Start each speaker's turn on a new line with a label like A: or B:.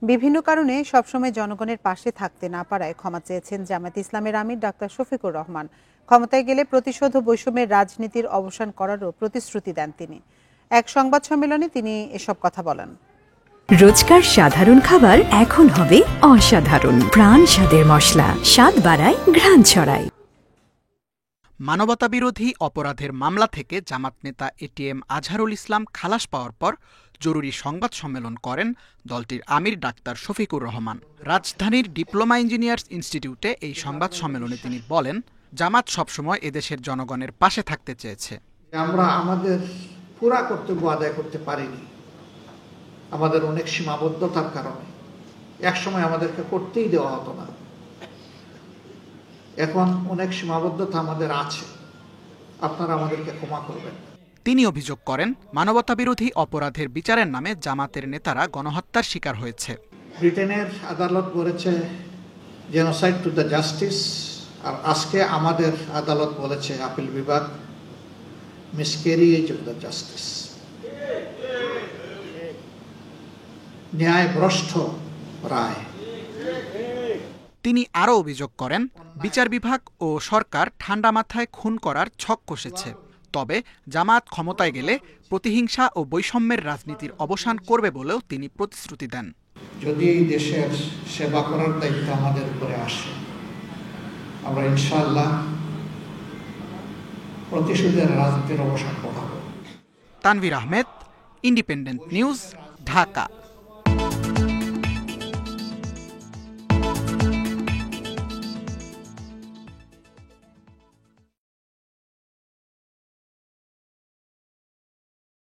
A: বিভিন্ন কারণে সবসময় জনগণের পাশে থাকতে না পারায় ক্ষমা চেয়েছেন জামায়াতে ইসলামের আমির ডাক্তার শফিকুর রহমান। ক্ষমতায় গেলে প্রতিশোধ ও বৈষম্যের রাজনীতির অবসান করারও প্রতিশ্রুতি দেন তিনি। এক সংবাদ সম্মেলনে তিনি এসব কথা বলেন।
B: রোজকার সাধারণ খাবার এখন হবে অসাধারণ। প্রাণ স্বাদের মশলা, স্বাদ বাড়ায়, ঘ্রাণ ছড়ায়।
C: মানবতাবিরোধী অপরাধের মামলা থেকে জামাত নেতা এটিএম আজহারুল ইসলাম খালাস পাওয়ার পর জরুরি সংবাদ সম্মেলন করেন দলটির আমির ডাক্তার শফিকুর রহমান। রাজধানীর ডিপ্লোমা ইঞ্জিনিয়ার্স ইনস্টিটিউটে এই সংবাদ সম্মেলনে তিনি বলেন, জামাত সবসময় এদেশের জনগণের পাশে থাকতে চেয়েছে।
D: আমরা আমাদের পুরা কর্তব্য আদায় করতে পারিনি, আমাদের অনেক সীমাবদ্ধতার কারণে। একসময় আমাদেরকে করতেই দেওয়া হতো না, এখন অনেক সীমাবদ্ধতা আমাদের আছে, আপনারা আমাদেরকে ক্ষমা করবেন।
C: তিনি অভিযোগ করেন, মানবতাবিরোধী অপরাধের বিচারের নামে জামাতের নেতারা গণহত্যার শিকার হয়েছে।
D: ব্রিটেনের আদালত বলেছে জেনোসাইড টু দ্য জাস্টিস, আর আজকে আমাদের আদালত বলেছে, আপিল বিভাগ, মিসক্যারিয়েজ অফ দ্য জাস্টিস, ন্যায়ভ্রষ্ট রায়।
C: তিনি আরও অভিযোগ করেন, বিচার বিভাগ ও সরকার ঠান্ডা মাথায় খুন করার ছক কষেছে। তবে জামাত ক্ষমতায় গেলে প্রতিহিংসা ও বৈষম্যের রাজনীতির অবসান করবে বলেও তিনি প্রতিশ্রুতি দেন।
D: যদি এই দেশের সেবা করার দায়িত্ব আমাদের উপরে আসে, আমরা ইনশাআল্লাহ প্রতিশোধের রাজনীতির অবসান ঘটাবো।
C: Tanvir Ahmed, independent news, Dhaka.